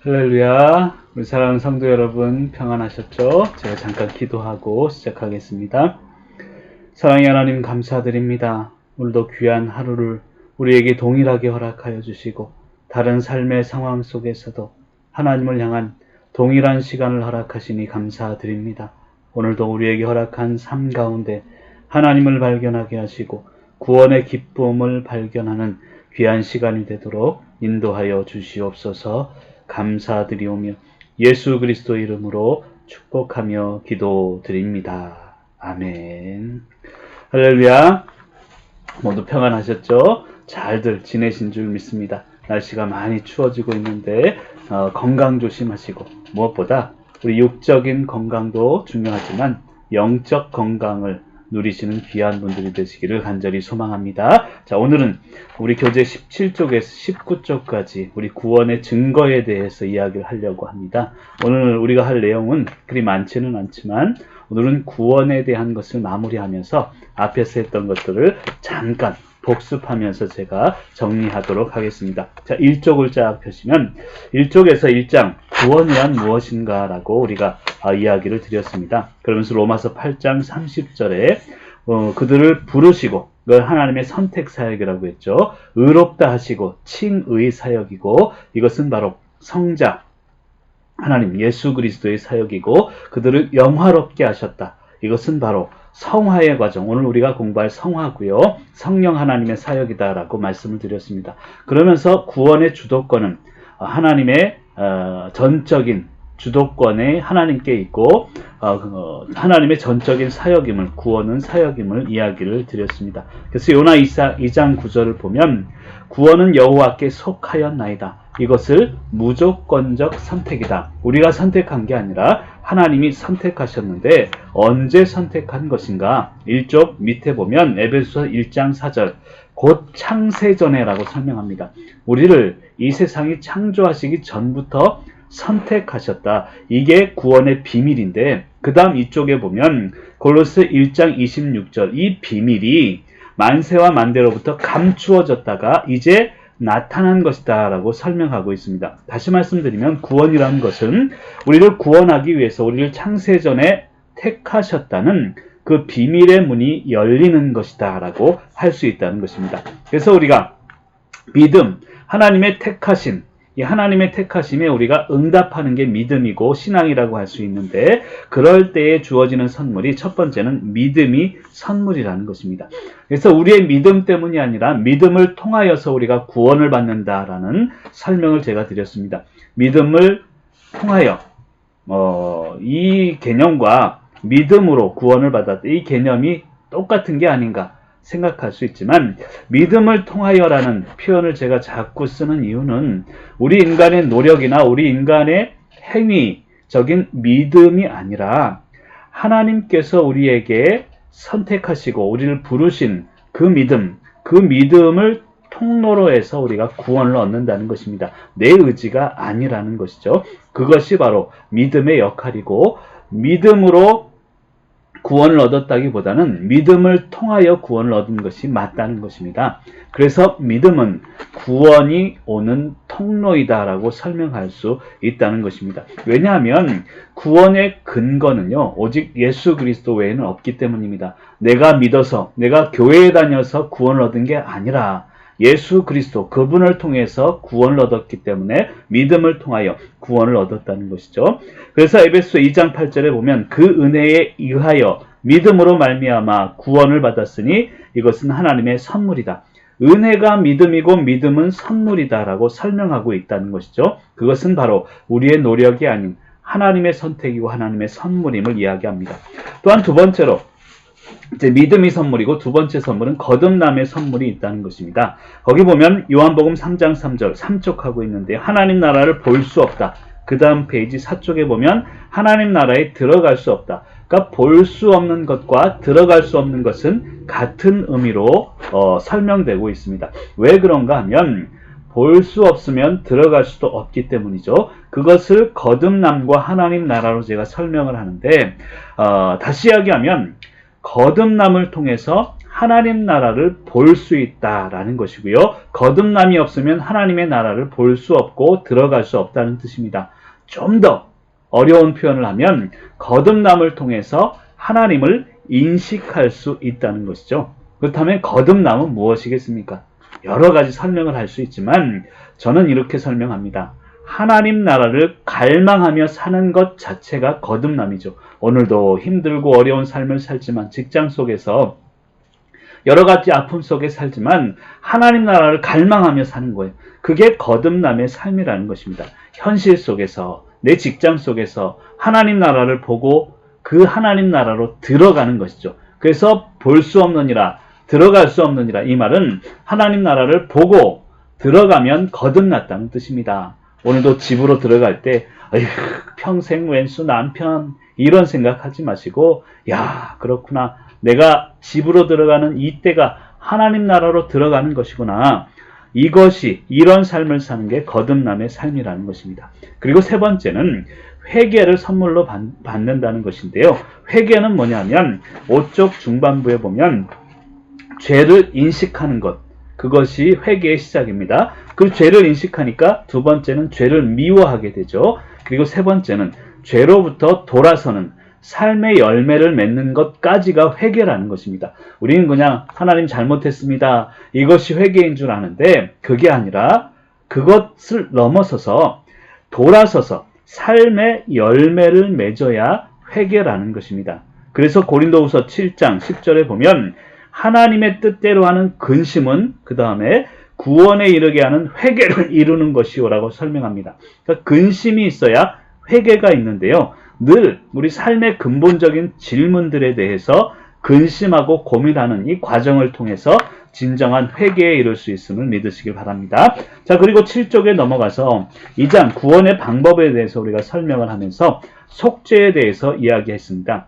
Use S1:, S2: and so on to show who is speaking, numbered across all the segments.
S1: 할렐루야. 우리 사랑하는 성도 여러분 평안하셨죠? 제가 잠깐 기도하고 시작하겠습니다. 사랑의 하나님 감사드립니다. 오늘도 귀한 하루를 우리에게 동일하게 허락하여 주시고 다른 삶의 상황 속에서도 하나님을 향한 동일한 시간을 허락하시니 감사드립니다. 오늘도 우리에게 허락한 삶 가운데 하나님을 발견하게 하시고 구원의 기쁨을 발견하는 귀한 시간이 되도록 인도하여 주시옵소서. 감사드리오며 예수 그리스도 이름으로 축복하며 기도드립니다. 아멘. 할렐루야. 모두 평안하셨죠? 잘들 지내신 줄 믿습니다. 날씨가 많이 추워지고 있는데 건강 조심하시고 무엇보다 우리 육적인 건강도 중요하지만 영적 건강을 누리시는 귀한 분들이 되시기를 간절히 소망합니다. 자, 오늘은 우리 교재 17쪽에서 19쪽까지 우리 구원의 증거에 대해서 이야기를 하려고 합니다. 오늘 우리가 할 내용은 그리 많지는 않지만 오늘은 구원에 대한 것을 마무리하면서 앞에서 했던 것들을 잠깐 복습하면서 제가 정리하도록 하겠습니다. 자, 1쪽을 쫙 펴시면 1쪽에서 1장 구원이란 무엇인가 라고 우리가 이야기를 드렸습니다. 그러면서 로마서 8장 30절에 그들을 부르시고 그걸 하나님의 선택 사역이라고 했죠. 의롭다 하시고 칭의 사역이고 이것은 바로 성자 하나님 예수 그리스도의 사역이고 그들을 영화롭게 하셨다. 이것은 바로 성화의 과정, 오늘 우리가 공부할 성화고요. 성령 하나님의 사역이다라고 말씀을 드렸습니다. 그러면서 구원의 주도권은 하나님의 전적인 주도권에 하나님께 있고 하나님의 전적인 사역임을, 구원은 사역임을 이야기를 드렸습니다. 그래서 요나 2장 9절을 보면 구원은 여호와께 속하였나이다. 이것을 무조건적 선택이다. 우리가 선택한 게 아니라 하나님이 선택하셨는데 언제 선택한 것인가? 1쪽 밑에 보면 에베소서 1장 4절 곧 창세전에라고 설명합니다. 우리를 이 세상이 창조하시기 전부터 선택하셨다. 이게 구원의 비밀인데 그 다음 이쪽에 보면 골로새 1장 26절 이 비밀이 만세와 만대로부터 감추어졌다가 이제 나타난 것이다 라고 설명하고 있습니다. 다시 말씀드리면 구원이라는 것은 우리를 구원하기 위해서 우리를 창세전에 택하셨다는 그 비밀의 문이 열리는 것이다 라고 할 수 있다는 것입니다. 그래서 우리가 믿음, 하나님의 택하심, 이 하나님의 택하심에 우리가 응답하는 게 믿음이고 신앙이라고 할 수 있는데 그럴 때에 주어지는 선물이 첫 번째는 믿음이 선물이라는 것입니다. 그래서 우리의 믿음 때문이 아니라 믿음을 통하여서 우리가 구원을 받는다라는 설명을 제가 드렸습니다. 믿음을 통하여 이 개념과 믿음으로 구원을 받았다. 이 개념이 똑같은 게 아닌가 생각할 수 있지만 믿음을 통하여라는 표현을 제가 자꾸 쓰는 이유는 우리 인간의 노력이나 우리 인간의 행위적인 믿음이 아니라 하나님께서 우리에게 선택하시고 우리를 부르신 그 믿음을 통로로 해서 우리가 구원을 얻는다는 것입니다. 내 의지가 아니라는 것이죠. 그것이 바로 믿음의 역할이고 믿음으로 구원을 얻었다기보다는 믿음을 통하여 구원을 얻은 것이 맞다는 것입니다. 그래서 믿음은 구원이 오는 통로이다라고 설명할 수 있다는 것입니다. 왜냐하면 구원의 근거는요, 오직 예수 그리스도 외에는 없기 때문입니다. 내가 믿어서, 내가 교회에 다녀서 구원을 얻은 게 아니라 예수 그리스도 그분을 통해서 구원을 얻었기 때문에 믿음을 통하여 구원을 얻었다는 것이죠. 그래서 에베소 2장 8절에 보면 그 은혜에 의하여 믿음으로 말미암아 구원을 받았으니 이것은 하나님의 선물이다. 은혜가 믿음이고 믿음은 선물이다라고 설명하고 있다는 것이죠. 그것은 바로 우리의 노력이 아닌 하나님의 선택이고 하나님의 선물임을 이야기합니다. 또한 두 번째로 이제 믿음이 선물이고 두 번째 선물은 거듭남의 선물이 있다는 것입니다. 거기 보면 요한복음 3장 3절 3쪽 있는데요. 하나님 나라를 볼 수 없다. 그 다음 페이지 4쪽에 보면 하나님 나라에 들어갈 수 없다. 그러니까 볼 수 없는 것과 들어갈 수 없는 것은 같은 의미로 설명되고 있습니다. 왜 그런가 하면 볼 수 없으면 들어갈 수도 없기 때문이죠. 그것을 거듭남과 하나님 나라로 제가 설명을 하는데 다시 이야기하면 거듭남을 통해서 하나님 나라를 볼 수 있다라는 것이고요. 거듭남이 없으면 하나님의 나라를 볼 수 없고 들어갈 수 없다는 뜻입니다. 좀 더 어려운 표현을 하면 거듭남을 통해서 하나님을 인식할 수 있다는 것이죠. 그렇다면 거듭남은 무엇이겠습니까? 여러 가지 설명을 할 수 있지만 저는 이렇게 설명합니다. 하나님 나라를 갈망하며 사는 것 자체가 거듭남이죠. 오늘도 힘들고 어려운 삶을 살지만 직장 속에서 여러 가지 아픔 속에 살지만 하나님 나라를 갈망하며 사는 거예요. 그게 거듭남의 삶이라는 것입니다. 현실 속에서 내 직장 속에서 하나님 나라를 보고 그 하나님 나라로 들어가는 것이죠. 그래서 볼 수 없느니라 들어갈 수 없느니라 이 말은 하나님 나라를 보고 들어가면 거듭났다는 뜻입니다. 오늘도 집으로 들어갈 때 평생 왼수 남편 이런 생각하지 마시고 야 그렇구나 내가 집으로 들어가는 이때가 하나님 나라로 들어가는 것이구나. 이것이 이런 삶을 사는 게 거듭남의 삶이라는 것입니다. 그리고 세 번째는 회개를 선물로 받는다는 것인데요. 회개는 뭐냐면 5쪽 중반부에 보면 죄를 인식하는 것 그것이 회개의 시작입니다. 그 죄를 인식하니까 두 번째는 죄를 미워하게 되죠. 그리고 세 번째는 죄로부터 돌아서는 삶의 열매를 맺는 것까지가 회개라는 것입니다. 우리는 그냥 하나님 잘못했습니다. 이것이 회개인 줄 아는데 그게 아니라 그것을 넘어서서 돌아서서 삶의 열매를 맺어야 회개라는 것입니다. 그래서 고린도후서 7장 10절에 보면 하나님의 뜻대로 하는 근심은 그 다음에 구원에 이르게 하는 회개를 이루는 것이오라고 설명합니다. 그러니까 근심이 있어야 회개가 있는데요. 늘 우리 삶의 근본적인 질문들에 대해서 근심하고 고민하는 이 과정을 통해서 진정한 회개에 이를 수 있음을 믿으시길 바랍니다. 자, 그리고 7쪽에 넘어가서 2장 구원의 방법에 대해서 우리가 설명을 하면서 속죄에 대해서 이야기했습니다.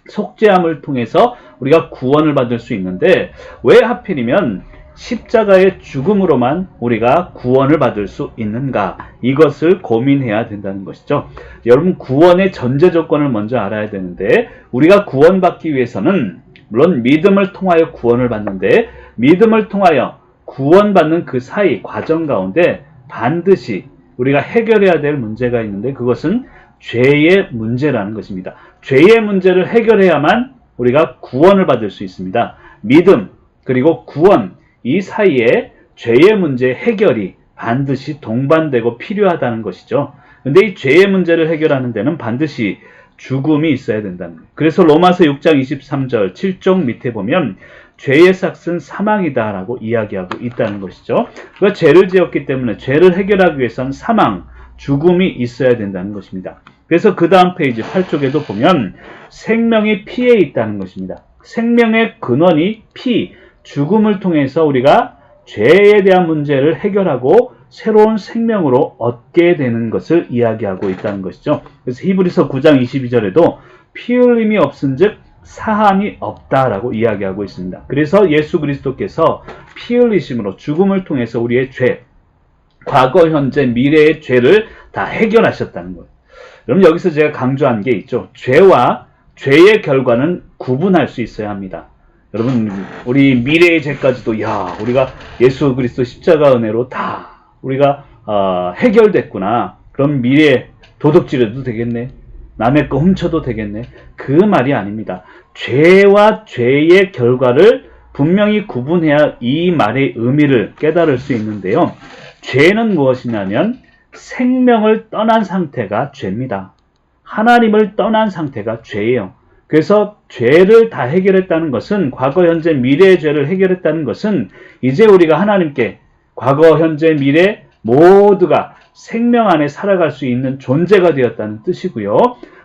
S1: 속죄함을 통해서 우리가 구원을 받을 수 있는데 왜 하필이면 십자가의 죽음으로만 우리가 구원을 받을 수 있는가? 이것을 고민해야 된다는 것이죠. 여러분 구원의 전제 조건을 먼저 알아야 되는데 우리가 구원받기 위해서는 물론 믿음을 통하여 구원을 받는데 믿음을 통하여 구원받는 그 사이 과정 가운데 반드시 우리가 해결해야 될 문제가 있는데 그것은 죄의 문제라는 것입니다. 죄의 문제를 해결해야만 우리가 구원을 받을 수 있습니다. 믿음 그리고 구원 이 사이에 죄의 문제 해결이 반드시 동반되고 필요하다는 것이죠. 근데 이 죄의 문제를 해결하는 데는 반드시 죽음이 있어야 된다는 거예요. 그래서 로마서 6장 23절 7쪽 밑에 보면 죄의 삭은 사망이다 라고 이야기하고 있다는 것이죠. 그러니까 죄를 지었기 때문에 죄를 해결하기 위해서는 사망, 죽음이 있어야 된다는 것입니다. 그래서 그 다음 페이지 8쪽에도 보면 생명이 피에 있다는 것입니다. 생명의 근원이 피, 죽음을 통해서 우리가 죄에 대한 문제를 해결하고 새로운 생명으로 얻게 되는 것을 이야기하고 있다는 것이죠. 그래서 히브리서 9장 22절에도 피 흘림이 없은즉 사함이 없다라고 이야기하고 있습니다. 그래서 예수 그리스도께서 피 흘리심으로 죽음을 통해서 우리의 죄, 과거, 현재, 미래의 죄를 다 해결하셨다는 거예요. 그럼 여기서 제가 강조한 게 있죠. 죄와 죄의 결과는 구분할 수 있어야 합니다. 여러분 우리 미래의 죄까지도 우리가 예수 그리스도 십자가 은혜로 다 우리가 해결됐구나. 그럼 미래 도둑질해도 되겠네. 남의 거 훔쳐도 되겠네. 그 말이 아닙니다. 죄와 죄의 결과를 분명히 구분해야 이 말의 의미를 깨달을 수 있는데요. 죄는 무엇이냐면 생명을 떠난 상태가 죄입니다. 하나님을 떠난 상태가 죄예요. 그래서 죄를 다 해결했다는 것은 과거, 현재, 미래의 죄를 해결했다는 것은 이제 우리가 하나님께 과거, 현재, 미래 모두가 생명 안에 살아갈 수 있는 존재가 되었다는 뜻이고요.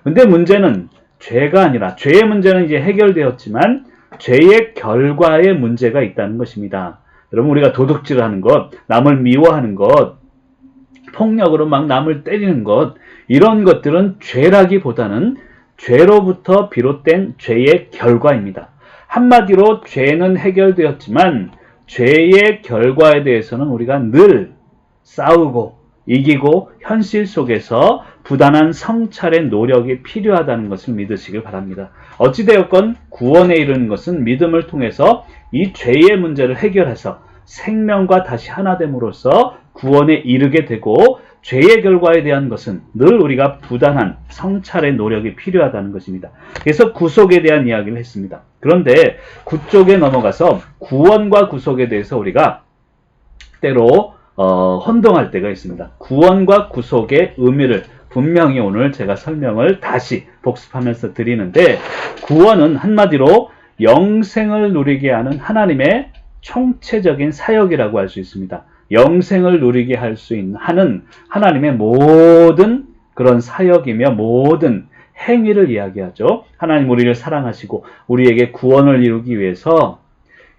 S1: 근데 문제는 죄가 아니라 죄의 문제는 이제 해결되었지만 죄의 결과에 문제가 있다는 것입니다. 여러분 우리가 도둑질을 하는 것, 남을 미워하는 것, 폭력으로 막 남을 때리는 것 이런 것들은 죄라기보다는 죄로부터 비롯된 죄의 결과입니다. 한마디로 죄는 해결되었지만 죄의 결과에 대해서는 우리가 늘 싸우고 이기고 현실 속에서 부단한 성찰의 노력이 필요하다는 것을 믿으시길 바랍니다. 어찌되었건 구원에 이르는 것은 믿음을 통해서 이 죄의 문제를 해결해서 생명과 다시 하나됨으로써 구원에 이르게 되고, 죄의 결과에 대한 것은 늘 우리가 부단한 성찰의 노력이 필요하다는 것입니다. 그래서 구속에 대한 이야기를 했습니다. 그런데 그쪽에 넘어가서 구원과 구속에 대해서 우리가 때로 혼동할 때가 있습니다. 구원과 구속의 의미를 분명히 오늘 제가 설명을 다시 복습하면서 드리는데, 구원은 한마디로 영생을 누리게 하는 하나님의 총체적인 사역이라고 할 수 있습니다. 영생을 누리게 할 수 있는 하는 하나님의 모든 그런 사역이며 모든 행위를 이야기하죠. 하나님 우리를 사랑하시고 우리에게 구원을 이루기 위해서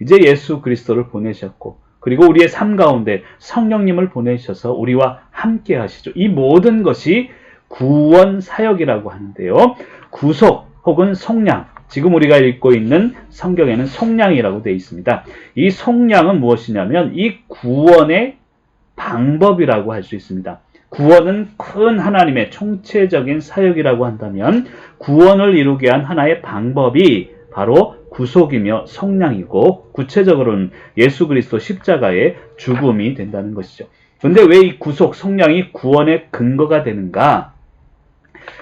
S1: 이제 예수 그리스도를 보내셨고, 그리고 우리의 삶 가운데 성령님을 보내셔서 우리와 함께 하시죠. 이 모든 것이 구원 사역이라고 하는데요. 구속 혹은 속량, 지금 우리가 읽고 있는 성경에는 속량이라고 되어 있습니다. 이 속량은 무엇이냐면 이 구원의 방법이라고 할 수 있습니다. 구원은 큰 하나님의 총체적인 사역이라고 한다면, 구원을 이루게 한 하나의 방법이 바로 구속이며 속량이고, 구체적으로는 예수 그리스도 십자가의 죽음이 된다는 것이죠. 그런데 왜 이 구속, 속량이 구원의 근거가 되는가?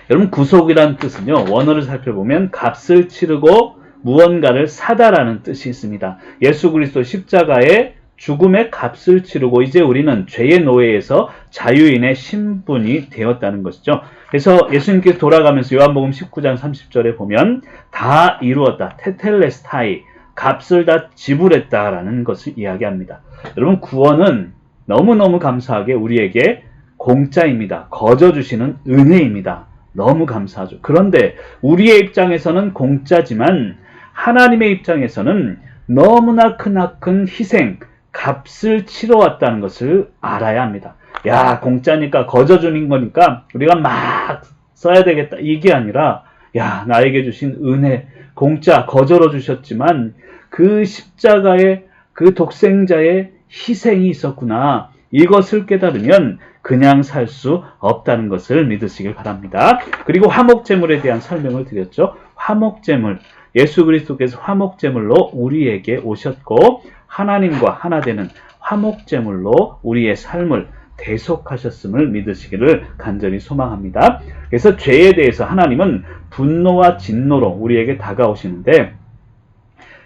S1: 여러분, 구속이라는 뜻은요, 원어를 살펴보면 값을 치르고 무언가를 사다라는 뜻이 있습니다. 예수 그리스도 십자가의 죽음의 값을 치르고 이제 우리는 죄의 노예에서 자유인의 신분이 되었다는 것이죠. 그래서 예수님께서 돌아가면서 요한복음 19장 30절에 보면 다 이루었다, 테텔레스타이, 값을 다 지불했다라는 것을 이야기합니다. 여러분, 구원은 너무너무 감사하게 우리에게 공짜입니다. 거저 주시는 은혜입니다. 너무 감사하죠. 그런데 우리의 입장에서는 공짜지만 하나님의 입장에서는 너무나 크나큰 희생, 값을 치러왔다는 것을 알아야 합니다. 야, 공짜니까 거저 주는 거니까 우리가 막 써야 되겠다, 이게 아니라, 야, 나에게 주신 은혜, 공짜 거저로 주셨지만 그 십자가의 그 독생자의 희생이 있었구나, 이것을 깨달으면 그냥 살 수 없다는 것을 믿으시길 바랍니다. 그리고 화목제물에 대한 설명을 드렸죠. 화목제물, 예수 그리스도께서 화목제물로 우리에게 오셨고 하나님과 하나 되는 화목제물로 우리의 삶을 대속하셨음을 믿으시기를 간절히 소망합니다. 그래서 죄에 대해서 하나님은 분노와 진노로 우리에게 다가오시는데,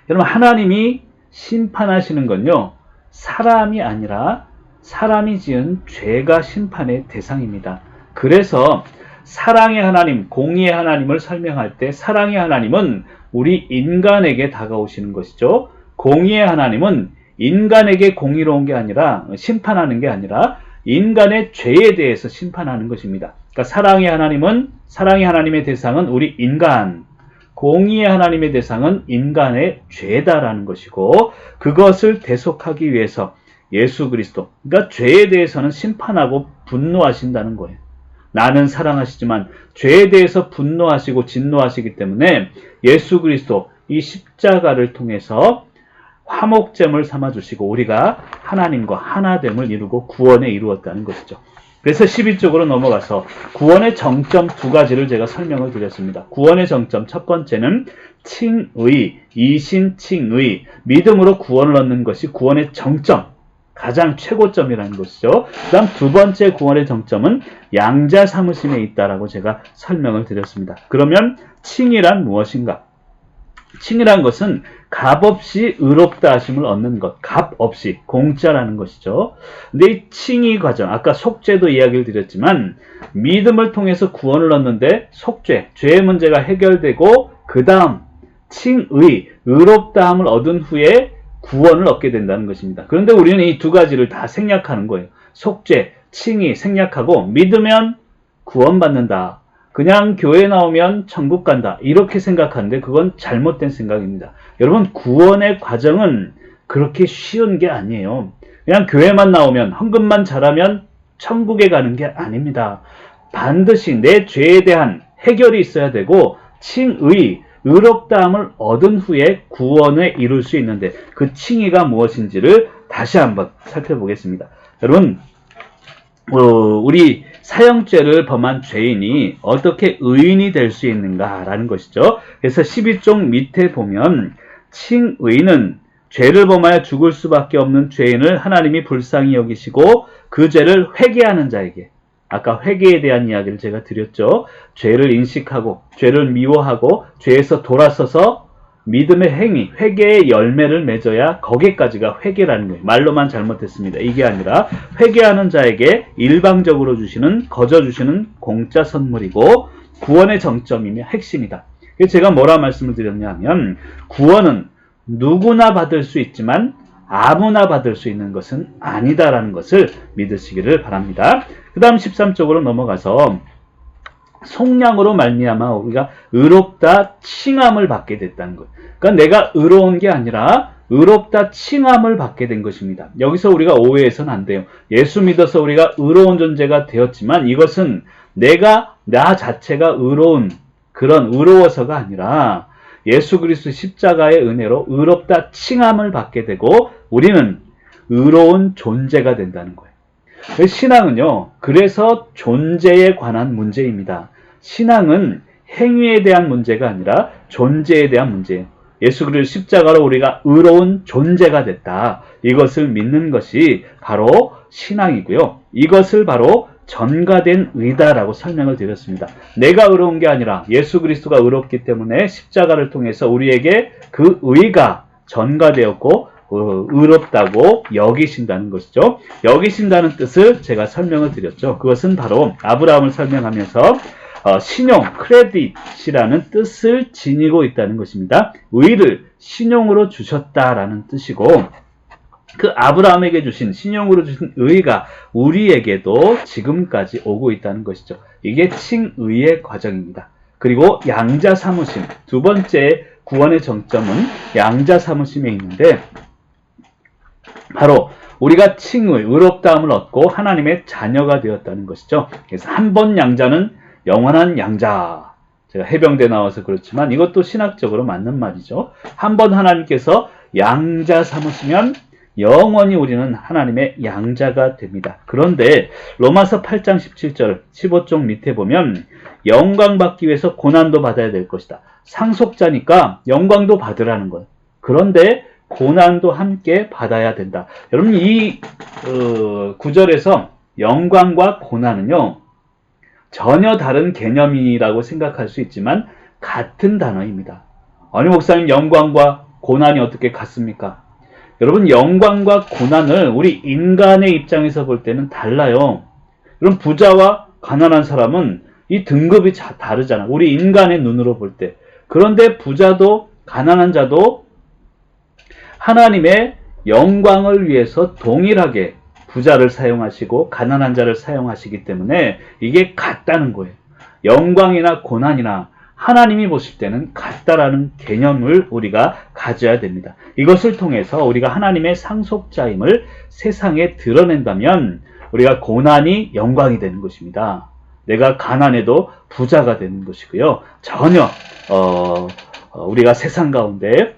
S1: 여러분, 하나님이 심판하시는 건요, 사람이 아니라 사람이 지은 죄가 심판의 대상입니다. 그래서 사랑의 하나님, 공의의 하나님을 설명할 때 사랑의 하나님은 우리 인간에게 다가오시는 것이죠. 공의의 하나님은 인간에게 공의로운 게 아니라, 심판하는 게 아니라 인간의 죄에 대해서 심판하는 것입니다. 그러니까 사랑의 하나님의 대상은 우리 인간, 공의의 하나님의 대상은 인간의 죄다라는 것이고, 그것을 대속하기 위해서 예수 그리스도, 그러니까 죄에 대해서는 심판하고 분노하신다는 거예요. 나는 사랑하시지만 죄에 대해서 분노하시고 진노하시기 때문에 예수 그리스도 이 십자가를 통해서 화목제물 삼아주시고 우리가 하나님과 하나됨을 이루고 구원에 이루었다는 것이죠. 그래서 12쪽으로 넘어가서 구원의 정점 두 가지를 제가 설명을 드렸습니다. 구원의 정점, 첫 번째는 칭의, 이신칭의, 믿음으로 구원을 얻는 것이 구원의 정점, 가장 최고점이라는 것이죠. 그 다음 두 번째 구원의 정점은 양자 삼으심에 있다라고 제가 설명을 드렸습니다. 그러면 칭이란 무엇인가? 칭이란 것은 값없이 의롭다 하심을 얻는 것, 값없이, 공짜라는 것이죠. 근데 이 칭의 과정, 아까 속죄도 이야기를 드렸지만 믿음을 통해서 구원을 얻는데 속죄, 죄의 문제가 해결되고 그 다음 칭의, 의롭다함을 얻은 후에 구원을 얻게 된다는 것입니다. 그런데 우리는 이 두 가지를 다 생략하는 거예요. 속죄, 칭의 생략하고 믿으면 구원받는다, 그냥 교회 나오면 천국 간다, 이렇게 생각하는데 그건 잘못된 생각입니다. 여러분, 구원의 과정은 그렇게 쉬운 게 아니에요. 그냥 교회만 나오면, 헌금만 잘하면 천국에 가는 게 아닙니다. 반드시 내 죄에 대한 해결이 있어야 되고 칭의, 의롭다함을 얻은 후에 구원에 이룰 수 있는데 그 칭의가 무엇인지를 다시 한번 살펴보겠습니다. 여러분, 우리 사형죄를 범한 죄인이 어떻게 의인이 될 수 있는가라는 것이죠. 그래서 12쪽 밑에 보면 칭의는 죄를 범하여 죽을 수밖에 없는 죄인을 하나님이 불쌍히 여기시고 그 죄를 회개하는 자에게, 아까 회개에 대한 이야기를 제가 드렸죠. 죄를 인식하고 죄를 미워하고 죄에서 돌아서서 믿음의 행위, 회개의 열매를 맺어야 거기까지가 회개라는 거예요. 말로만 잘못했습니다. 이게 아니라 회개하는 자에게 일방적으로 주시는, 거저 주시는 공짜 선물이고 구원의 정점이며 핵심이다. 제가 뭐라 말씀을 드렸냐면 구원은 누구나 받을 수 있지만 아무나 받을 수 있는 것은 아니다라는 것을 믿으시기를 바랍니다. 그 다음 13쪽으로 넘어가서 속량으로 말미암아 우리가 의롭다 칭함을 받게 됐다는 것. 그러니까 내가 의로운 게 아니라 의롭다 칭함을 받게 된 것입니다. 여기서 우리가 오해해서는 안 돼요. 예수 믿어서 우리가 의로운 존재가 되었지만 이것은 나 자체가 그런 의로워서가 아니라 예수 그리스도 십자가의 은혜로 의롭다 칭함을 받게 되고 우리는 의로운 존재가 된다는 거예요. 신앙은요, 그래서 존재에 관한 문제입니다. 신앙은 행위에 대한 문제가 아니라 존재에 대한 문제예요. 예수 그리스도 십자가로 우리가 의로운 존재가 됐다. 이것을 믿는 것이 바로 신앙이고요. 이것을 바로 전가된 의다라고 설명을 드렸습니다. 내가 의로운 게 아니라 예수 그리스도가 의롭기 때문에 십자가를 통해서 우리에게 그 의가 전가되었고 의롭다고 여기신다는 것이죠. 여기신다는 뜻을 제가 설명을 드렸죠. 그것은 바로 아브라함을 설명하면서 신용, 크레딧이라는 뜻을 지니고 있다는 것입니다. 의를 신용으로 주셨다라는 뜻이고 그 아브라함에게 주신 신용으로 주신 의가 우리에게도 지금까지 오고 있다는 것이죠. 이게 칭의의 과정입니다. 그리고 양자 삼으심, 두 번째 구원의 정점은 양자 삼으심에 있는데 바로 우리가 칭의, 의롭다함을 얻고 하나님의 자녀가 되었다는 것이죠. 그래서 한 번 양자는 영원한 양자. 제가 해병대 나와서 그렇지만 이것도 신학적으로 맞는 말이죠. 한 번 하나님께서 양자 삼으시면 영원히 우리는 하나님의 양자가 됩니다. 그런데 로마서 8장 17절 15쪽 밑에 보면 영광 받기 위해서 고난도 받아야 될 것이다. 상속자니까 영광도 받으라는 거예요. 그런데 고난도 함께 받아야 된다. 여러분 이 구절에서 영광과 고난은요 전혀 다른 개념이라고 생각할 수 있지만 같은 단어입니다. 아니 목사님 영광과 고난이 어떻게 같습니까? 여러분 영광과 고난을 우리 인간의 입장에서 볼 때는 달라요. 여러분 부자와 가난한 사람은 이 등급이 다르잖아. 우리 인간의 눈으로 볼 때. 그런데 부자도 가난한 자도 하나님의 영광을 위해서 동일하게 부자를 사용하시고 가난한 자를 사용하시기 때문에 이게 같다는 거예요. 영광이나 고난이나 하나님이 보실 때는 같다라는 개념을 우리가 가져야 됩니다. 이것을 통해서 우리가 하나님의 상속자임을 세상에 드러낸다면 우리가 고난이 영광이 되는 것입니다. 내가 가난해도 부자가 되는 것이고요. 전혀 우리가 세상 가운데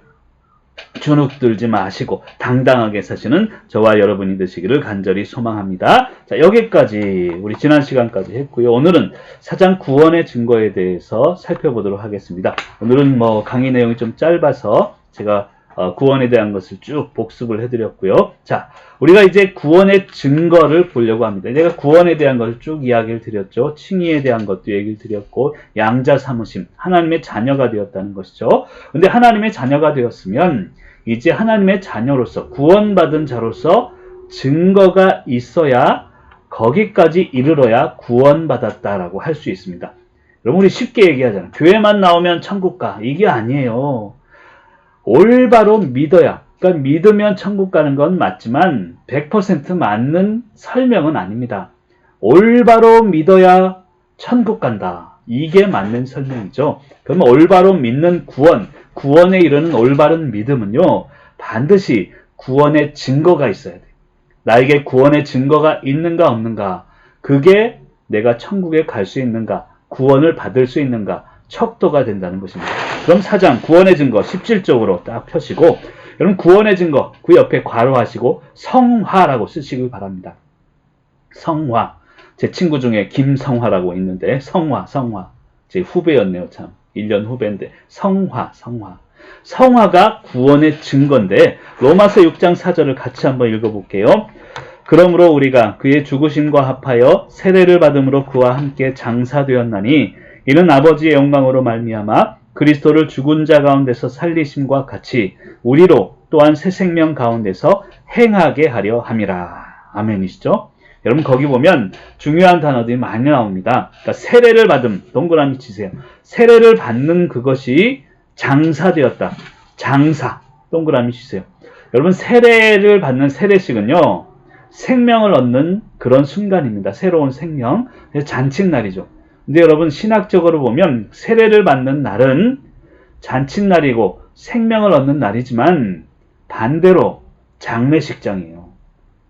S1: 주눅들지 마시고 당당하게 사시는 저와 여러분이 되시기를 간절히 소망합니다. 자, 여기까지 우리 지난 시간까지 했고요. 오늘은 사장 구원의 증거에 대해서 살펴보도록 하겠습니다. 오늘은 강의 내용이 좀 짧아서 제가 구원에 대한 것을 쭉 복습을 해드렸고요. 자, 우리가 이제 구원의 증거를 보려고 합니다. 제가 구원에 대한 것을 쭉 이야기를 드렸죠. 칭의에 대한 것도 얘기를 드렸고 양자 삼으심, 하나님의 자녀가 되었다는 것이죠. 근데 하나님의 자녀가 되었으면 이제 하나님의 자녀로서 구원받은 자로서 증거가 있어야 거기까지 이르러야 구원받았다라고 할 수 있습니다. 여러분 우리 쉽게 얘기하잖아요. 교회만 나오면 천국 가. 이게 아니에요. 올바로 믿어야, 그러니까 믿으면 천국 가는 건 맞지만 100% 맞는 설명은 아닙니다. 올바로 믿어야 천국 간다. 이게 맞는 설명이죠. 그러면 올바로 믿는 구원에 이르는 올바른 믿음은요, 반드시 구원의 증거가 있어야 돼요. 나에게 구원의 증거가 있는가 없는가, 그게 내가 천국에 갈 수 있는가, 구원을 받을 수 있는가, 척도가 된다는 것입니다. 그럼 4장 구원의 증거 17쪽으로 딱 펴시고, 여러분 구원의 증거 그 옆에 괄호하시고 성화라고 쓰시길 바랍니다. 성화. 제 친구 중에 김성화라고 있는데, 성화. 제 후배였네요, 참. 1년 후배인데, 성화. 성화가 구원의 증거인데, 로마서 6장 4절을 같이 한번 읽어볼게요. 그러므로 우리가 그의 죽으심과 합하여 세례를 받음으로 그와 함께 장사되었나니, 이는 아버지의 영광으로 말미암아 그리스도를 죽은 자 가운데서 살리심과 같이 우리로 또한 새 생명 가운데서 행하게 하려 함이라. 아멘이시죠? 여러분 거기 보면 중요한 단어들이 많이 나옵니다. 그러니까 세례를 받음, 동그라미 치세요. 세례를 받는 그것이 장사되었다. 장사, 동그라미 치세요. 여러분 세례를 받는 세례식은요, 생명을 얻는 그런 순간입니다. 새로운 생명, 잔칫날이죠. 근데 여러분 신학적으로 보면 세례를 받는 날은 잔칫날이고 생명을 얻는 날이지만 반대로 장례식장이에요.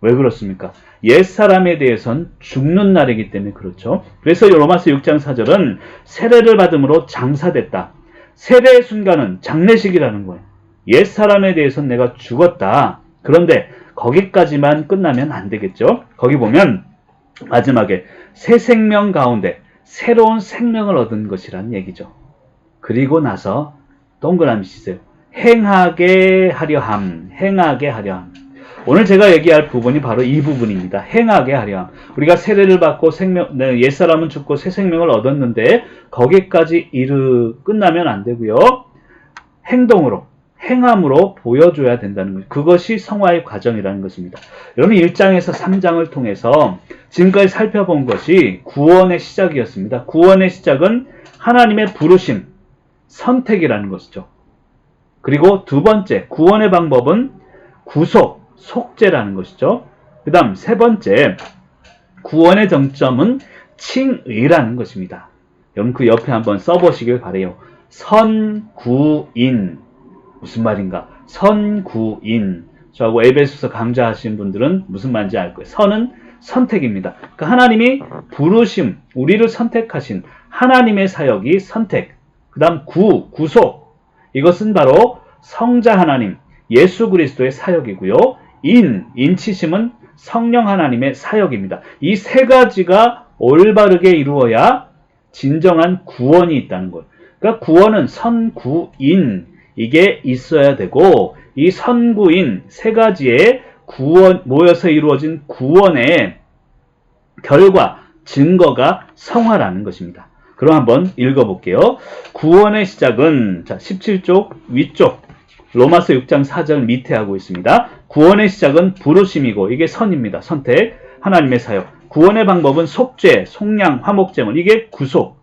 S1: 왜 그렇습니까? 옛사람에 대해선 죽는 날이기 때문에 그렇죠. 그래서 로마서 6장 4절은 세례를 받음으로 장사됐다. 세례의 순간은 장례식이라는 거예요. 옛사람에 대해서는 내가 죽었다. 그런데 거기까지만 끝나면 안 되겠죠. 거기 보면 마지막에 새 생명 가운데 새로운 생명을 얻은 것이라는 얘기죠. 그리고 나서 동그라미 치세요. 행하게 하려 함. 오늘 제가 얘기할 부분이 바로 이 부분입니다. 행하게 하려 함. 우리가 세례를 받고 옛사람은 죽고 새 생명을 얻었는데 거기까지 끝나면 안 되고요. 행함으로 보여줘야 된다는 거죠. 그것이 성화의 과정이라는 것입니다. 여러분 1장에서 3장을 통해서 지금까지 살펴본 것이 구원의 시작이었습니다. 구원의 시작은 하나님의 부르심, 선택이라는 것이죠. 그리고 두 번째, 구원의 방법은 속죄라는 것이죠. 그 다음 세 번째, 구원의 정점은 칭의라는 것입니다. 여러분 그 옆에 한번 써보시길 바래요. 선구인. 무슨 말인가? 선구인. 저하고 에베소서 강좌하신 분들은 무슨 말인지 알 거예요. 선은 선택입니다. 그러니까 하나님이 부르심, 우리를 선택하신 하나님의 사역이 선택. 그 다음 구속. 이것은 바로 성자 하나님, 예수 그리스도의 사역이고요. 인치심은 성령 하나님의 사역입니다. 이 세 가지가 올바르게 이루어야 진정한 구원이 있다는 거예요. 그러니까 구원은 선구인, 이게 있어야 되고, 이 선구인 세 가지의 모여서 이루어진 구원의 결과, 증거가 성화라는 것입니다. 그럼 한번 읽어볼게요. 구원의 시작은 17쪽 위쪽 로마서 6장 4절 밑에 하고 있습니다. 구원의 시작은 부르심이고 이게 선입니다. 선택, 하나님의 사역. 구원의 방법은 속죄, 속량, 화목제물. 이게 구속,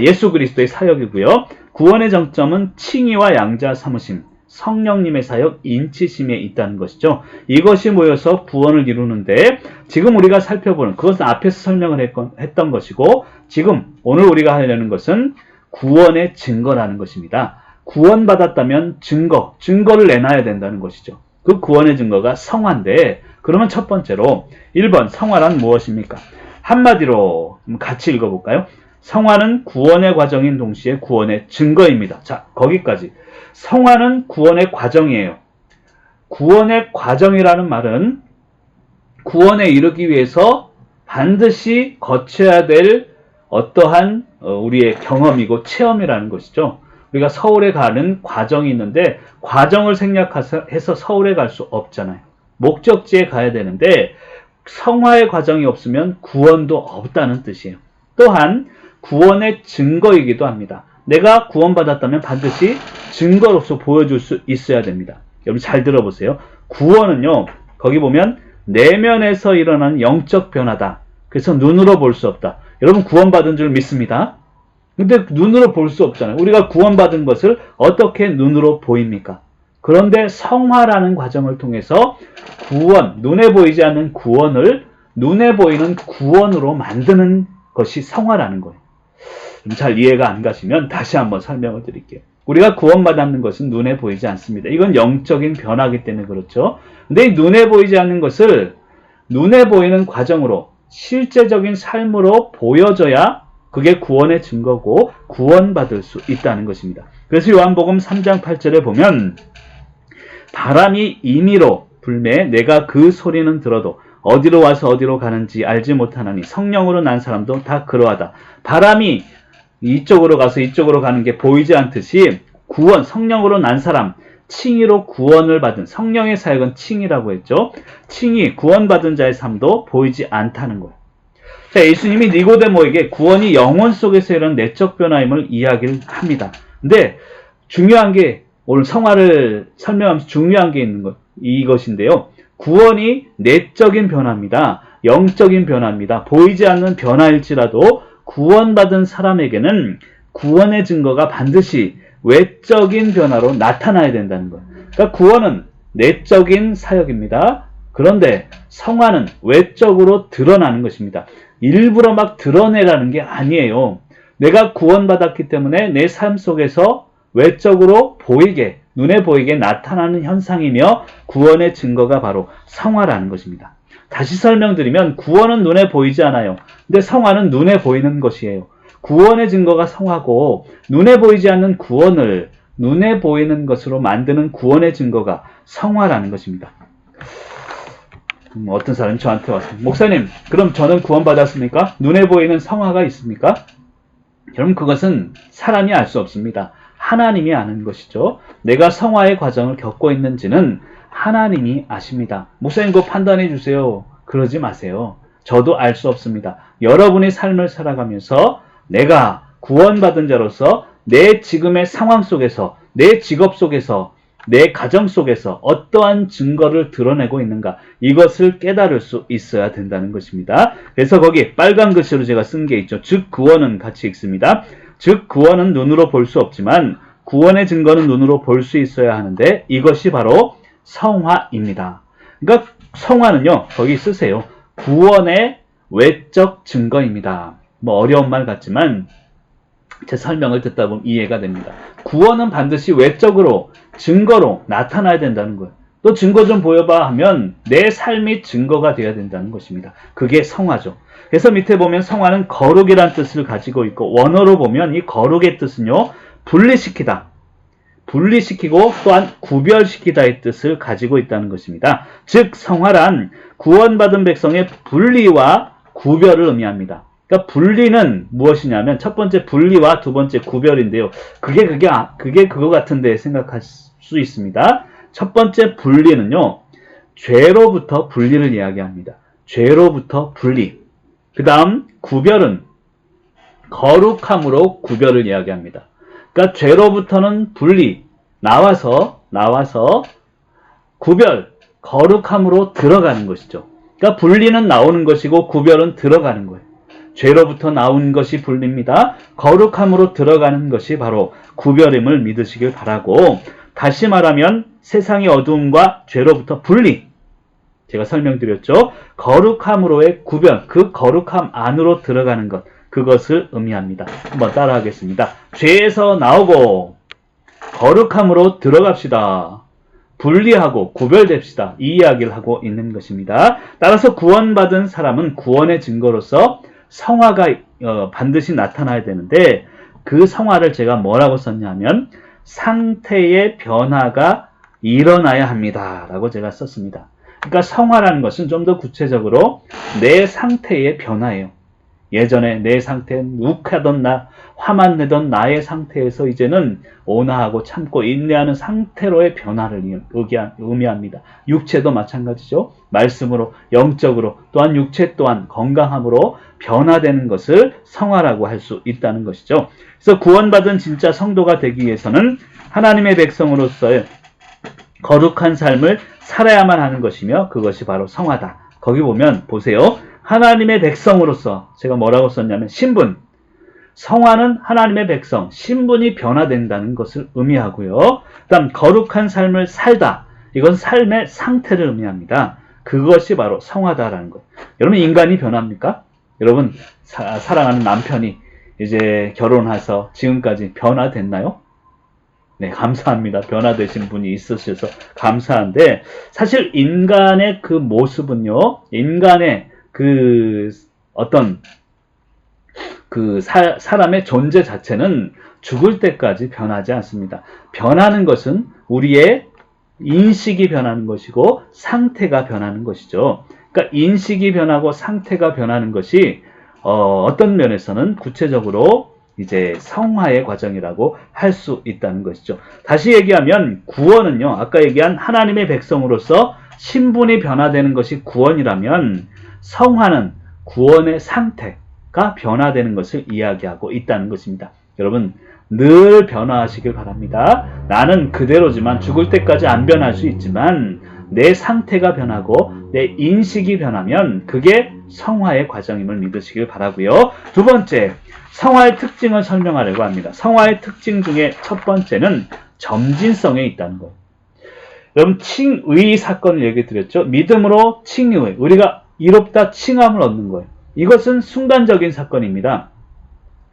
S1: 예수 그리스도의 사역이고요. 구원의 정점은 칭의와 양자 삼으심, 성령님의 사역, 인치심에 있다는 것이죠. 이것이 모여서 구원을 이루는데 지금 우리가 살펴보는 그것은 앞에서 설명을 했던 것이고 지금 오늘 우리가 하려는 것은 구원의 증거라는 것입니다. 구원받았다면 증거를 내놔야 된다는 것이죠. 그 구원의 증거가 성화인데 그러면 첫 번째로 1번 성화란 무엇입니까? 한마디로 같이 읽어볼까요? 성화는 구원의 과정인 동시에 구원의 증거입니다. 자, 거기까지. 성화는 구원의 과정이에요. 구원의 과정이라는 말은 구원에 이르기 위해서 반드시 거쳐야 될 어떠한 우리의 경험이고 체험이라는 것이죠. 우리가 서울에 가는 과정이 있는데 과정을 생략해서 서울에 갈 수 없잖아요. 목적지에 가야 되는데 성화의 과정이 없으면 구원도 없다는 뜻이에요. 또한 구원의 증거이기도 합니다. 내가 구원받았다면 반드시 증거로서 보여줄 수 있어야 됩니다. 여러분 잘 들어보세요. 구원은요, 거기 보면 내면에서 일어나는 영적 변화다. 그래서 눈으로 볼 수 없다. 여러분 구원받은 줄 믿습니다. 근데 눈으로 볼 수 없잖아요. 우리가 구원받은 것을 어떻게 눈으로 보입니까? 그런데 성화라는 과정을 통해서 눈에 보이지 않는 구원을 눈에 보이는 구원으로 만드는 것이 성화라는 거예요. 잘 이해가 안 가시면 다시 한번 설명을 드릴게요. 우리가 구원받았는 것은 눈에 보이지 않습니다. 이건 영적인 변화이기 때문에 그렇죠. 근데 이 눈에 보이지 않는 것을 눈에 보이는 과정으로 실제적인 삶으로 보여져야 그게 구원의 증거고 구원받을 수 있다는 것입니다. 그래서 요한복음 3장 8절에 보면 바람이 임의로 불매 내가 그 소리는 들어도 어디로 와서 어디로 가는지 알지 못하나니 성령으로 난 사람도 다 그러하다. 바람이 이쪽으로 가서 이쪽으로 가는 게 보이지 않듯이 구원, 성령으로 난 사람, 칭의로 구원을 받은 성령의 사역은 칭의라고 했죠. 칭의, 구원받은 자의 삶도 보이지 않다는 거예요. 자, 예수님이 니고데모에게 구원이 영혼 속에서 이런 내적 변화임을 이야기를 합니다. 근데 중요한 게 오늘 성화를 설명하면서 중요한 게 있는 것 이것인데요. 구원이 내적인 변화입니다. 영적인 변화입니다. 보이지 않는 변화일지라도 구원받은 사람에게는 구원의 증거가 반드시 외적인 변화로 나타나야 된다는 거예요. 그러니까 구원은 내적인 사역입니다. 그런데 성화는 외적으로 드러나는 것입니다. 일부러 막 드러내라는 게 아니에요. 내가 구원받았기 때문에 내 삶 속에서 외적으로 보이게, 눈에 보이게 나타나는 현상이며 구원의 증거가 바로 성화라는 것입니다. 다시 설명드리면 구원은 눈에 보이지 않아요. 근데 성화는 눈에 보이는 것이에요. 구원의 증거가 성화고 눈에 보이지 않는 구원을 눈에 보이는 것으로 만드는 구원의 증거가 성화라는 것입니다. 어떤 사람이 저한테 와서 목사님, 그럼 저는 구원받았습니까? 눈에 보이는 성화가 있습니까? 여러분, 그것은 사람이 알 수 없습니다. 하나님이 아는 것이죠. 내가 성화의 과정을 겪고 있는지는 하나님이 아십니다. 목사님, 그거 판단해 주세요. 그러지 마세요. 저도 알 수 없습니다. 여러분의 삶을 살아가면서 내가 구원받은 자로서 내 지금의 상황 속에서, 내 직업 속에서, 내 가정 속에서 어떠한 증거를 드러내고 있는가, 이것을 깨달을 수 있어야 된다는 것입니다. 그래서 거기 빨간 글씨로 제가 쓴 게 있죠. 즉 구원은 같이 읽습니다. 즉 구원은 눈으로 볼 수 없지만 구원의 증거는 눈으로 볼 수 있어야 하는데 이것이 바로 성화입니다. 그러니까 성화는요, 거기 쓰세요. 구원의 외적 증거입니다. 뭐 어려운 말 같지만 제 설명을 듣다 보면 이해가 됩니다. 구원은 반드시 외적으로, 증거로 나타나야 된다는 거예요. 또 증거 좀 보여봐 하면 내 삶이 증거가 되어야 된다는 것입니다. 그게 성화죠. 그래서 밑에 보면 성화는 거룩이란 뜻을 가지고 있고, 원어로 보면 이 거룩의 뜻은요, 분리시키다, 분리시키고 또한 구별시키다의 뜻을 가지고 있다는 것입니다. 즉 성화란 구원받은 백성의 분리와 구별을 의미합니다. 그러니까 분리는 무엇이냐면 첫 번째 분리와 두 번째 구별인데요. 그게 그거 같은데 생각할 수 있습니다. 첫 번째 분리는요, 죄로부터 분리를 이야기합니다. 죄로부터 분리. 그 다음 구별은 거룩함으로 구별을 이야기합니다. 그러니까 죄로부터는 분리, 나와서 구별, 거룩함으로 들어가는 것이죠. 그러니까 분리는 나오는 것이고 구별은 들어가는 거예요. 죄로부터 나온 것이 분리입니다. 거룩함으로 들어가는 것이 바로 구별임을 믿으시길 바라고, 다시 말하면 세상의 어두움과 죄로부터 분리, 제가 설명드렸죠. 거룩함으로의 구별, 그 거룩함 안으로 들어가는 것, 그것을 의미합니다. 한번 따라하겠습니다. 죄에서 나오고 거룩함으로 들어갑시다. 분리하고 구별됩시다. 이 이야기를 하고 있는 것입니다. 따라서 구원받은 사람은 구원의 증거로서 성화가 반드시 나타나야 되는데, 그 성화를 제가 뭐라고 썼냐면 상태의 변화가 일어나야 합니다 라고 제가 썼습니다. 그러니까 성화라는 것은 좀 더 구체적으로 내 상태의 변화예요. 예전에 내 상태는 욱하던 나, 화만 내던 나의 상태에서 이제는 온화하고 참고 인내하는 상태로의 변화를 의미합니다. 육체도 마찬가지죠. 말씀으로, 영적으로, 또한 육체 또한 건강함으로 변화되는 것을 성화라고 할 수 있다는 것이죠. 그래서 구원받은 진짜 성도가 되기 위해서는 하나님의 백성으로서의 거룩한 삶을 살아야만 하는 것이며, 그것이 바로 성화다. 거기 보면 보세요. 하나님의 백성으로서, 제가 뭐라고 썼냐면 신분, 성화는 하나님의 백성, 신분이 변화된다는 것을 의미하고요. 그 다음 거룩한 삶을 살다, 이건 삶의 상태를 의미합니다. 그것이 바로 성화다라는 것. 여러분, 인간이 변합니까? 여러분, 사랑하는 남편이 이제 결혼해서 지금까지 변화됐나요? 네, 감사합니다. 변화되신 분이 있으셔서 감사한데, 사실 인간의 그 모습은요, 인간의 사람의 존재 자체는 죽을 때까지 변하지 않습니다. 변하는 것은 우리의 인식이 변하는 것이고 상태가 변하는 것이죠. 그러니까 인식이 변하고 상태가 변하는 것이 어떤 면에서는 구체적으로 이제 성화의 과정이라고 할 수 있다는 것이죠. 다시 얘기하면 구원은요, 아까 얘기한 하나님의 백성으로서 신분이 변화되는 것이 구원이라면 성화는 구원의 상태가 변화되는 것을 이야기하고 있다는 것입니다. 여러분, 늘 변화하시길 바랍니다. 나는 그대로지만 죽을 때까지 안 변할 수 있지만 내 상태가 변하고 내 인식이 변하면 그게 성화의 과정임을 믿으시길 바라고요. 두 번째, 성화의 특징을 설명하려고 합니다. 성화의 특징 중에 첫 번째는 점진성에 있다는 거예요. 여러분, 칭의 사건을 얘기 드렸죠. 믿음으로 칭의, 우리가 이롭다 칭함을 얻는 거예요. 이것은 순간적인 사건입니다.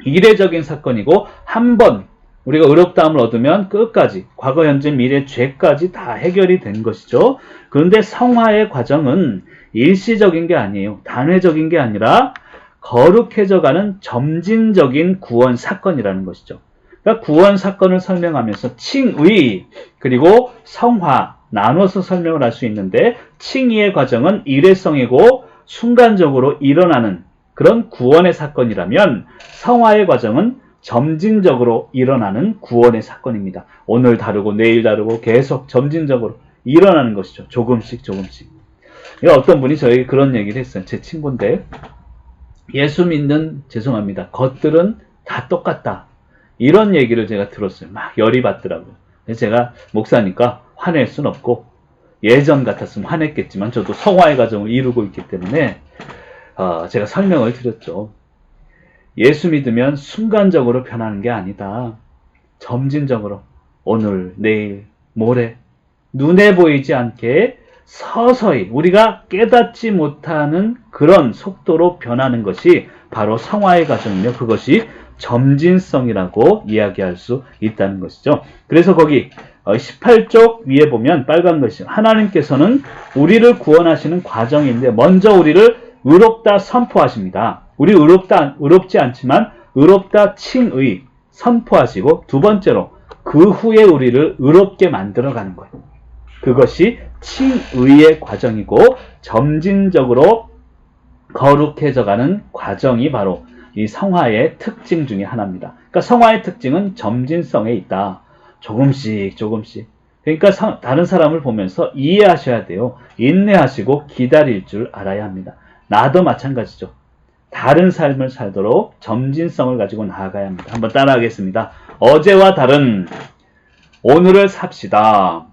S1: 이례적인 사건이고 한 번 우리가 의롭다함을 얻으면 끝까지 과거, 현재, 미래, 죄까지 다 해결이 된 것이죠. 그런데 성화의 과정은 일시적인 게 아니에요. 단회적인 게 아니라 거룩해져가는 점진적인 구원 사건이라는 것이죠. 그러니까 구원 사건을 설명하면서 칭의 그리고 성화 나눠서 설명을 할 수 있는데 칭의의 과정은 일회성이고 순간적으로 일어나는 그런 구원의 사건이라면 성화의 과정은 점진적으로 일어나는 구원의 사건입니다. 오늘 다르고 내일 다르고 계속 점진적으로 일어나는 것이죠. 조금씩 조금씩. 어떤 분이 저에게 그런 얘기를 했어요. 제 친구인데 예수 믿는 죄송합니다. 것들은 다 똑같다. 이런 얘기를 제가 들었어요. 막 열이 받더라고요. 그래서 제가 목사니까 화낼 순 없고 예전 같았으면 화냈겠지만 저도 성화의 과정을 이루고 있기 때문에 제가 설명을 드렸죠. 예수 믿으면 순간적으로 변하는 게 아니다. 점진적으로 오늘, 내일, 모레 눈에 보이지 않게 서서히 우리가 깨닫지 못하는 그런 속도로 변하는 것이 바로 성화의 과정이며 그것이 점진성이라고 이야기할 수 있다는 것이죠. 그래서 거기 18쪽 위에 보면 빨간 것이 하나님께서는 우리를 구원하시는 과정인데 먼저 우리를 의롭다 선포하십니다. 우리 의롭지 않지만 의롭다 칭의 선포하시고 두 번째로 그 후에 우리를 의롭게 만들어가는 거예요. 그것이 칭의의 과정이고 점진적으로 거룩해져가는 과정이 바로 이 성화의 특징 중에 하나입니다. 그러니까 성화의 특징은 점진성에 있다. 조금씩 조금씩. 그러니까 다른 사람을 보면서 이해하셔야 돼요. 인내하시고 기다릴 줄 알아야 합니다. 나도 마찬가지죠. 다른 삶을 살도록 점진성을 가지고 나아가야 합니다. 한번 따라하겠습니다. 어제와 다른 오늘을 삽시다.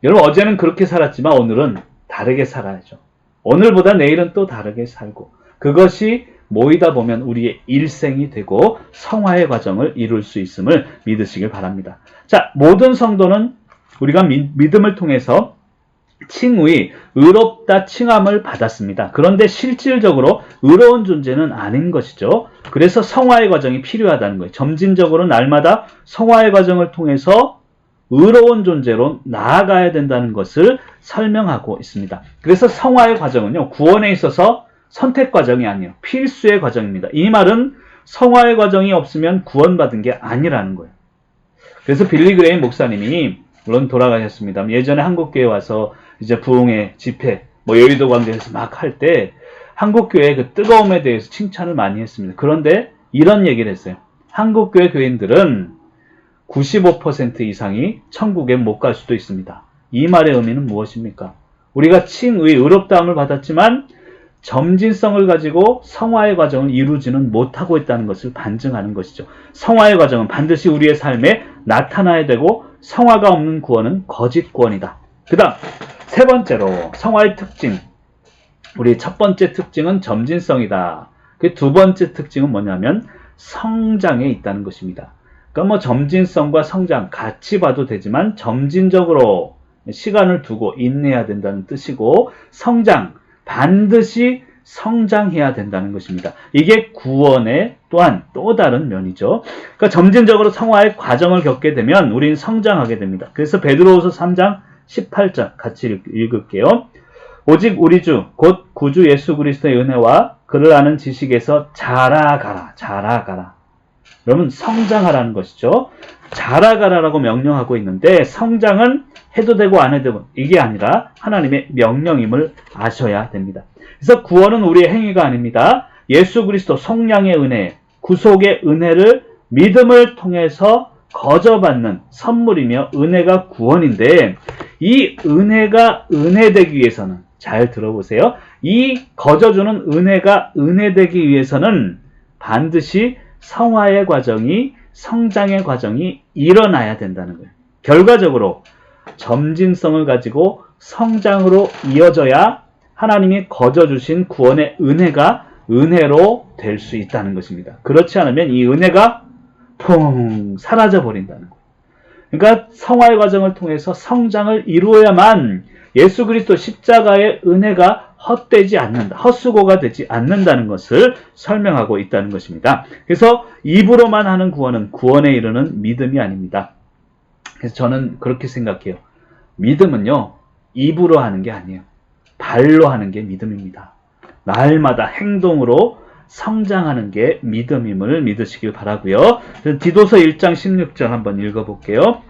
S1: 여러분, 어제는 그렇게 살았지만 오늘은 다르게 살아야죠. 오늘보다 내일은 또 다르게 살고 그것이 모이다 보면 우리의 일생이 되고 성화의 과정을 이룰 수 있음을 믿으시길 바랍니다. 자, 모든 성도는 우리가 믿음을 통해서 칭의, 의롭다 칭함을 받았습니다. 그런데 실질적으로 의로운 존재는 아닌 것이죠. 그래서 성화의 과정이 필요하다는 거예요. 점진적으로 날마다 성화의 과정을 통해서 의로운 존재로 나아가야 된다는 것을 설명하고 있습니다. 그래서 성화의 과정은요, 구원에 있어서 선택 과정이 아니에요. 필수의 과정입니다. 이 말은 성화의 과정이 없으면 구원받은 게 아니라는 거예요. 그래서 빌리 그레임 목사님이 물론 돌아가셨습니다. 예전에 한국교회 와서 이제 부흥회 집회, 여의도 광장에서 막 할 때 한국교회의 그 뜨거움에 대해서 칭찬을 많이 했습니다. 그런데 이런 얘기를 했어요. 한국교회 교인들은 95% 이상이 천국에 못 갈 수도 있습니다. 이 말의 의미는 무엇입니까? 우리가 칭의, 의롭다함을 받았지만 점진성을 가지고 성화의 과정을 이루지는 못하고 있다는 것을 반증하는 것이죠. 성화의 과정은 반드시 우리의 삶에 나타나야 되고 성화가 없는 구원은 거짓 구원이다. 그 다음 세 번째로 성화의 특징. 우리 첫 번째 특징은 점진성이다. 그 두 번째 특징은 뭐냐면 성장에 있다는 것입니다. 그러니까 점진성과 성장 같이 봐도 되지만 점진적으로 시간을 두고 인내해야 된다는 뜻이고 성장, 반드시 성장해야 된다는 것입니다. 이게 구원의 또한 또 다른 면이죠. 그러니까 점진적으로 성화의 과정을 겪게 되면 우리는 성장하게 됩니다. 그래서 베드로후서 3장 18절 같이 읽을게요. 오직 우리 주 곧 구주 예수 그리스도의 은혜와 그를 아는 지식에서 자라가라. 여러분, 성장하라는 것이죠. 자라가라라고 명령하고 있는데 성장은 해도 되고 안 해도 되고 이게 아니라 하나님의 명령임을 아셔야 됩니다. 그래서 구원은 우리의 행위가 아닙니다. 예수 그리스도 속량의 은혜, 구속의 은혜를 믿음을 통해서 거저받는 선물이며 은혜가 구원인데 이 은혜가 은혜되기 위해서는 잘 들어보세요. 이 거저주는 은혜가 은혜되기 위해서는 반드시 성화의 과정이 성장의 과정이 일어나야 된다는 거예요. 결과적으로 점진성을 가지고 성장으로 이어져야 하나님이 거저주신 구원의 은혜가 은혜로 될 수 있다는 것입니다. 그렇지 않으면 이 은혜가 퐁 사라져 버린다는 거예요. 그러니까 성화의 과정을 통해서 성장을 이루어야만 예수 그리스도 십자가의 은혜가 헛되지 않는다, 헛수고가 되지 않는다는 것을 설명하고 있다는 것입니다. 그래서 입으로만 하는 구원은 구원에 이르는 믿음이 아닙니다. 그래서 저는 그렇게 생각해요. 믿음은요, 입으로 하는 게 아니에요. 발로 하는 게 믿음입니다. 날마다 행동으로 성장하는 게 믿음임을 믿으시길 바라고요. 디도서 1장 16절 한번 읽어볼게요.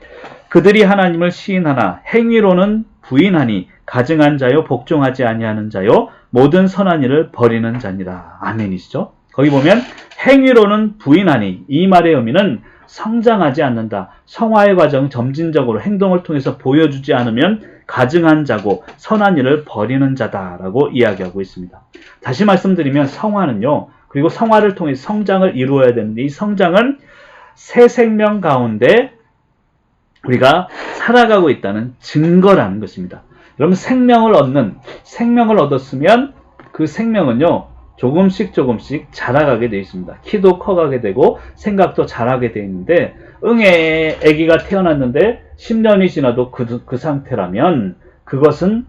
S1: 그들이 하나님을 시인하나 행위로는 부인하니 가증한 자요 복종하지 아니하는 자요 모든 선한 일을 버리는 자니라. 아멘이시죠? 거기 보면 행위로는 부인하니 이 말의 의미는 성장하지 않는다. 성화의 과정 점진적으로 행동을 통해서 보여주지 않으면 가증한 자고 선한 일을 버리는 자다라고 이야기하고 있습니다. 다시 말씀드리면 성화는요. 그리고 성화를 통해 성장을 이루어야 되는데 이 성장은 새 생명 가운데 우리가 살아가고 있다는 증거라는 것입니다. 여러분 생명을 얻었으면 그 생명은요. 조금씩 자라가게 되어 있습니다. 키도 커가게 되고 생각도 자라게 되어 있는데 아기가 태어났는데 10년이 지나도 그 상태라면 그것은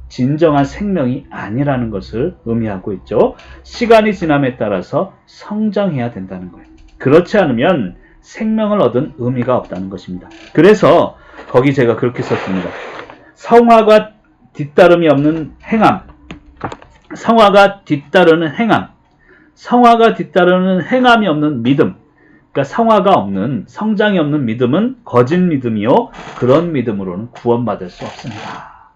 S1: 진정한 생명이 아니라는 것을 의미하고 있죠. 시간이 지남에 따라서 성장해야 된다는 거예요. 그렇지 않으면 생명을 얻은 의미가 없다는 것입니다. 그래서 거기 제가 그렇게 썼습니다. 성화가 뒤따름이 없는 행함, 성화가 뒤따르는 행함, 성화가 뒤따르는 행함이 없는 믿음, 그러니까 성화가 없는, 성장이 없는 믿음은 거짓 믿음이요 그런 믿음으로는 구원받을 수 없습니다.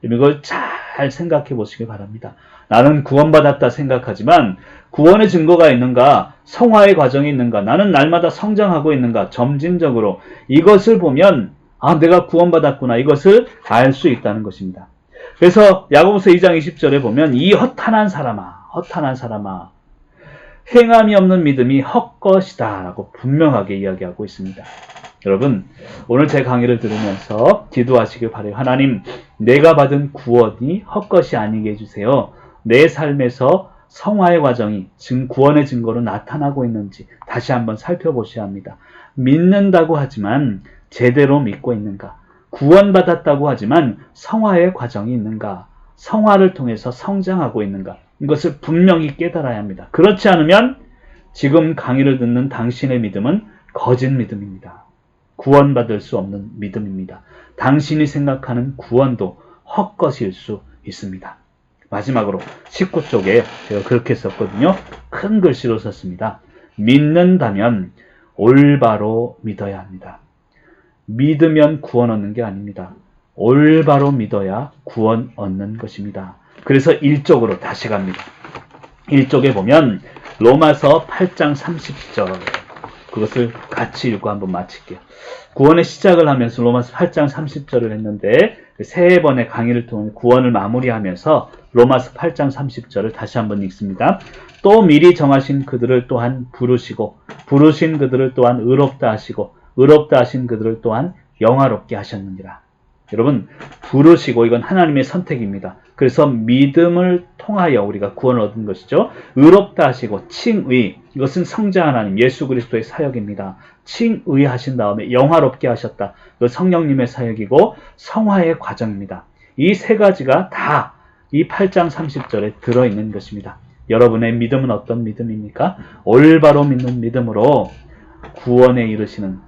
S1: 이걸 잘 생각해 보시기 바랍니다. 나는 구원받았다 생각하지만 구원의 증거가 있는가, 성화의 과정이 있는가, 나는 날마다 성장하고 있는가, 점진적으로 이것을 보면 내가 구원받았구나, 이것을 알 수 있다는 것입니다. 그래서 야고보서 2장 20절에 보면 이 허탄한 사람아 행함이 없는 믿음이 헛것이다 라고 분명하게 이야기하고 있습니다. 여러분 오늘 제 강의를 들으면서 기도하시길 바라요. 하나님, 내가 받은 구원이 헛것이 아니게 해주세요. 내 삶에서 성화의 과정이 구원의 증거로 나타나고 있는지 다시 한번 살펴보셔야 합니다. 믿는다고 하지만 제대로 믿고 있는가? 구원받았다고 하지만 성화의 과정이 있는가? 성화를 통해서 성장하고 있는가? 이것을 분명히 깨달아야 합니다. 그렇지 않으면 지금 강의를 듣는 당신의 믿음은 거짓 믿음입니다. 구원받을 수 없는 믿음입니다. 당신이 생각하는 구원도 헛것일 수 있습니다. 마지막으로 19쪽에 제가 그렇게 썼거든요. 큰 글씨로 썼습니다. 믿는다면 올바로 믿어야 합니다. 믿으면 구원 얻는 게 아닙니다. 올바로 믿어야 구원 얻는 것입니다. 그래서 1쪽으로 다시 갑니다. 1쪽에 보면 로마서 8장 30절 그것을 같이 읽고 한번 마칠게요. 구원의 시작을 하면서 로마서 8장 30절을 했는데 세 번의 강의를 통해 구원을 마무리하면서 로마서 8장 30절을 다시 한번 읽습니다. 또 미리 정하신 그들을 또한 부르시고 부르신 그들을 또한 의롭다 하시고 의롭다 하신 그들을 또한 영화롭게 하셨느니라. 여러분 부르시고 이건 하나님의 선택입니다. 그래서 믿음을 통하여 우리가 구원을 얻은 것이죠. 의롭다 하시고 칭의, 이것은 성자 하나님 예수 그리스도의 사역입니다. 칭의 하신 다음에 영화롭게 하셨다. 이건 성령님의 사역이고 성화의 과정입니다. 이 세 가지가 다 이 8장 30절에 들어있는 것입니다. 여러분의 믿음은 어떤 믿음입니까? 올바로 믿는 믿음으로 구원에 이르시는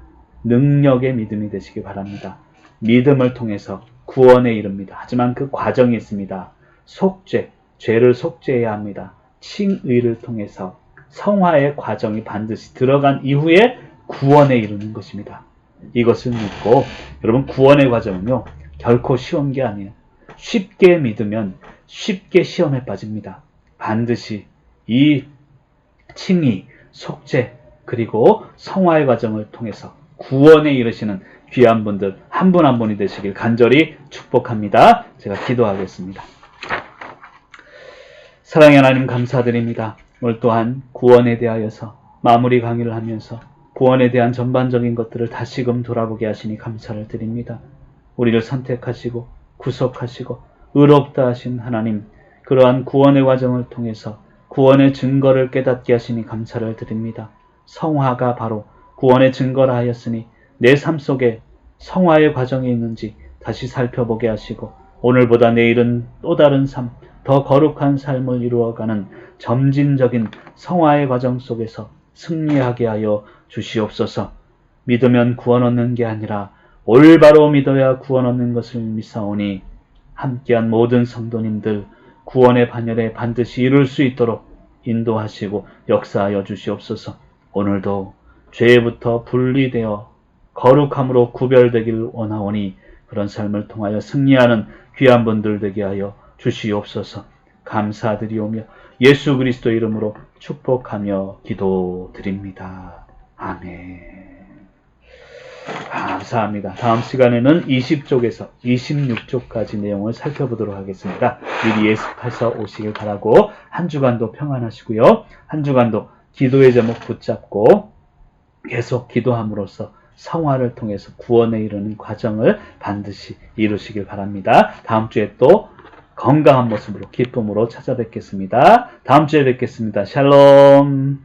S1: 능력의 믿음이 되시기 바랍니다. 믿음을 통해서 구원에 이릅니다. 하지만 그 과정이 있습니다. 속죄, 죄를 속죄해야 합니다. 칭의를 통해서 성화의 과정이 반드시 들어간 이후에 구원에 이르는 것입니다. 이것을 믿고 여러분 구원의 과정은요 결코 쉬운 게 아니에요. 쉽게 믿으면 쉽게 시험에 빠집니다. 반드시 이 칭의, 속죄 그리고 성화의 과정을 통해서 구원에 이르시는 귀한 분들 한 분 한 분이 되시길 간절히 축복합니다. 제가 기도하겠습니다. 사랑의 하나님 감사드립니다. 오늘 또한 구원에 대하여서 마무리 강의를 하면서 구원에 대한 전반적인 것들을 다시금 돌아보게 하시니 감사를 드립니다. 우리를 선택하시고 구속하시고 의롭다 하신 하나님, 그러한 구원의 과정을 통해서 구원의 증거를 깨닫게 하시니 감사를 드립니다. 성화가 바로 구원의 증거라 하였으니 내 삶 속에 성화의 과정이 있는지 다시 살펴보게 하시고 오늘보다 내일은 또 다른 삶, 더 거룩한 삶을 이루어가는 점진적인 성화의 과정 속에서 승리하게 하여 주시옵소서. 믿으면 구원 얻는 게 아니라 올바로 믿어야 구원 얻는 것을 믿사오니 함께한 모든 성도님들 구원의 반열에 반드시 이룰 수 있도록 인도하시고 역사하여 주시옵소서. 오늘도 죄부터 분리되어 거룩함으로 구별되기를 원하오니 그런 삶을 통하여 승리하는 귀한 분들 되게 하여 주시옵소서. 감사드리오며 예수 그리스도 이름으로 축복하며 기도드립니다. 아멘. 감사합니다. 다음 시간에는 20쪽에서 26쪽까지 내용을 살펴보도록 하겠습니다. 미리 예습해서 오시길 바라고 한 주간도 평안하시고요. 한 주간도 기도의 제목 붙잡고 계속 기도함으로써 성화를 통해서 구원에 이르는 과정을 반드시 이루시길 바랍니다. 다음 주에 또 건강한 모습으로 기쁨으로 찾아뵙겠습니다. 다음 주에 뵙겠습니다. 샬롬.